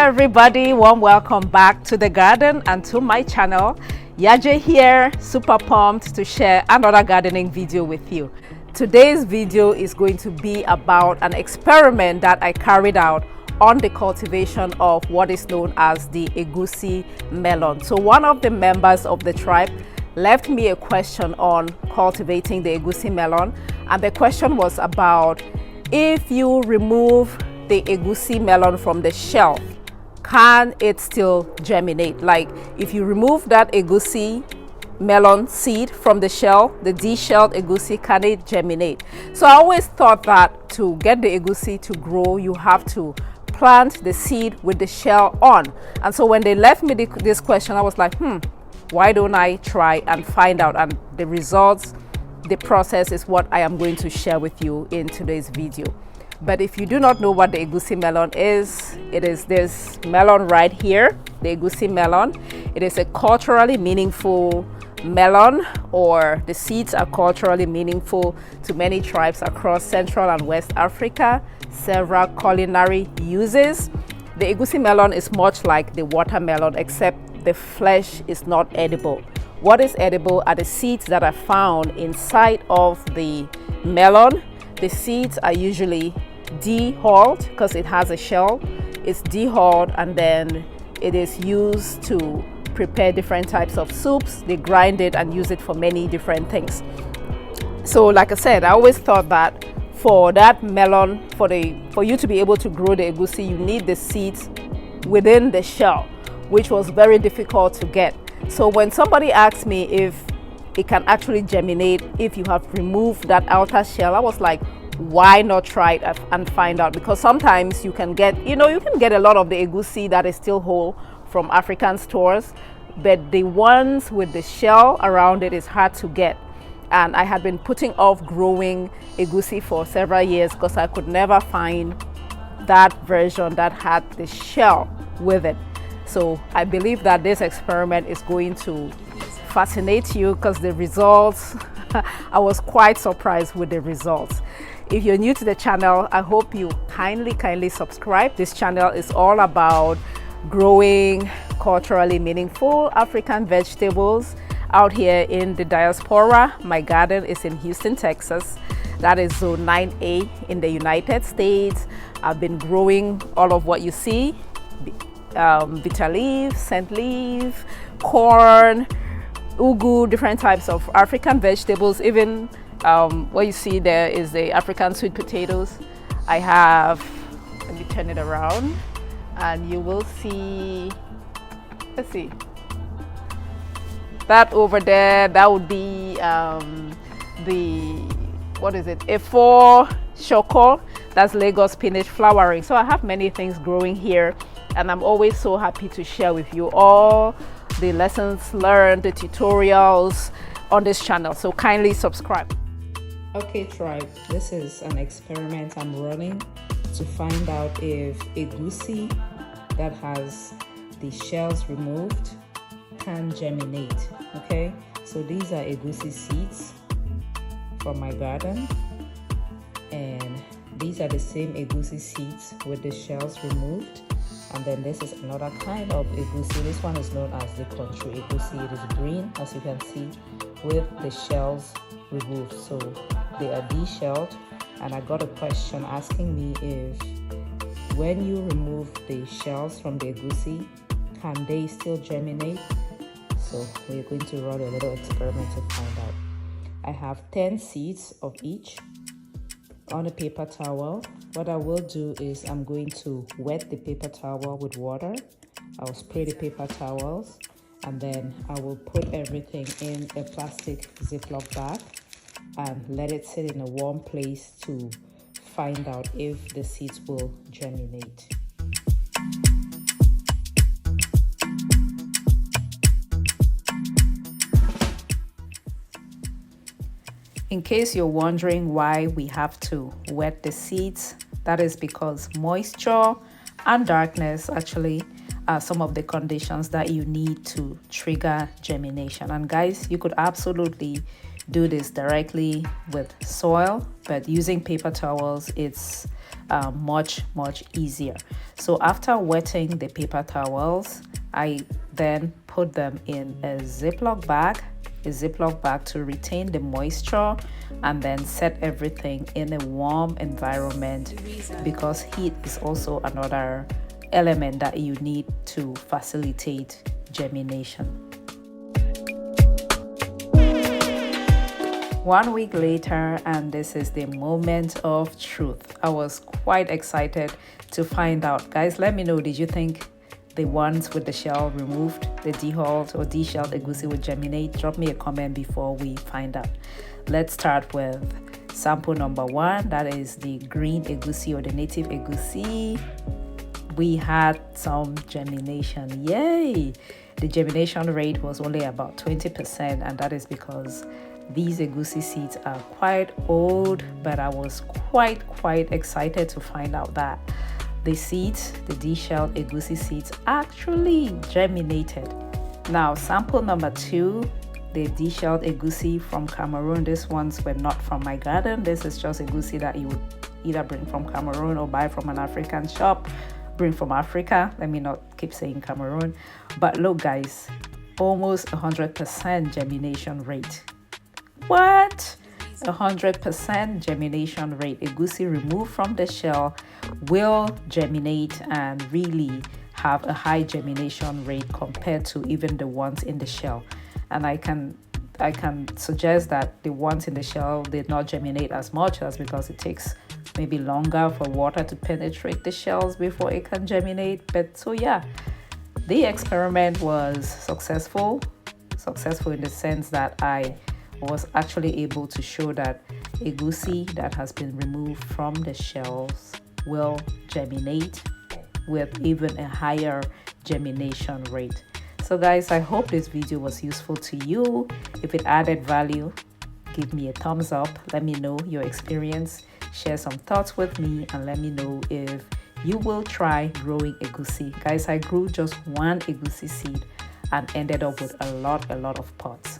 everybody, warm welcome back to the garden and to my channel. Yaje here, super pumped to share another gardening video with you. Today's video is going to be about an experiment that I carried out on the cultivation of what is known as the Egusi melon. So one of the members of the tribe left me a question on cultivating the Egusi melon, and the question was about if you remove the Egusi melon from the shell, can it still germinate? Like if you remove that Egusi melon seed from the shell, the de-shelled Egusi, can it germinate? So I always thought that to get the Egusi to grow, you have to plant the seed with the shell on. And so when they left me this question, I was like, why don't I try and find out? And the results, the process is what I am going to share with you in today's video. But if you do not know what the Egusi melon is, it is this melon right here, the Egusi melon. It is a culturally meaningful melon, or the seeds are culturally meaningful to many tribes across Central and West Africa, several culinary uses. The Egusi melon is much like the watermelon, except the flesh is not edible. What is edible are the seeds that are found inside of the melon. The seeds are usually de-hulled because it has a shell. It's de-hulled and then it is used to prepare different types of soups. They grind it and use it for many different things. So like I said, I always thought that for that melon, for you to be able to grow the Egusi, you need the seeds within the shell, which was very difficult to get. So when somebody asked me if it can actually germinate if you have removed that outer shell, I was like, why not try it and find out? Because sometimes you can get, you can get a lot of the Egusi that is still whole from African stores, but the ones with the shell around it is hard to get. And I had been putting off growing Egusi for several years because I could never find that version that had the shell with it. So I believe that this experiment is going to fascinate you because the results, I was quite surprised with the results. If you're new to the channel, I hope you kindly subscribe. This channel is all about growing culturally meaningful African vegetables out here in the diaspora. My garden is in Houston, Texas. That is zone 9A in the United States. I've been growing all of what you see, Bitterleaf, scent leaf, corn, ugu, different types of African vegetables. Even what you see there is the African sweet potatoes. I have, let me turn it around and you will see, let's see, that over there, that would be what is it, A4 Shoko, that's Lagos spinach flowering. So I have many things growing here, and I'm always so happy to share with you all the lessons learned, the tutorials on this channel. So kindly subscribe. Okay tribe, this is an experiment I'm running to find out if Egusi that has the shells removed can germinate. Okay, so these are Egusi seeds from my garden, and these are the same Egusi seeds with the shells removed. And then this is another kind of Egusi. This one is known as the country Egusi. It is green, as you can see, with the shells removed. So they are de-shelled, and I got a question asking me if when you remove the shells from the Egusi, can they still germinate? So we're going to run a little experiment to find out. I have 10 seeds of each on a paper towel. What I will do is I'm going to wet the paper towel with water. I'll spray the paper towels, and then I will put everything in a plastic Ziploc bag and let it sit in a warm place to find out if the seeds will germinate. In case you're wondering why we have to wet the seeds, that is because moisture and darkness actually are some of the conditions that you need to trigger germination. And guys, you could absolutely do this directly with soil, but using paper towels, it's much easier. So after wetting the paper towels, I then put them in a Ziploc bag to retain the moisture, and then set everything in a warm environment, because heat is also another element that you need to facilitate germination. 1 week later, and this is the moment of truth. I was quite excited to find out. Guys, let me know, did you think the ones with the shell removed, the dehulled or deshelled egusi, would germinate? Drop me a comment before we find out. Let's start with sample number 1. That is the green egusi or the native egusi. We had some germination. Yay! The germination rate was only about 20%, and that is because these egusi seeds are quite old, but I was quite excited to find out that the seeds, the deshelled egusi seeds, actually germinated. Now, sample number 2, the deshelled egusi from Cameroon. These ones were not from my garden. This is just egusi that you would either bring from Cameroon or buy from an African shop. Bring from Africa. Let me not keep saying Cameroon. But look, guys, almost 100% germination rate. What? 100% germination rate. Egusi removed from the shell will germinate and really have a high germination rate compared to even the ones in the shell. And I can suggest that the ones in the shell did not germinate as much, as because it takes maybe longer for water to penetrate the shells before it can germinate. But so yeah, the experiment was successful in the sense that I was actually able to show that egusi that has been removed from the shells will germinate with even a higher germination rate. So guys, I hope this video was useful to you. If it added value, give me a thumbs up. Let me know your experience. Share some thoughts with me, and let me know if you will try growing egusi. Guys, I grew just 1 egusi seed and ended up with a lot of pots.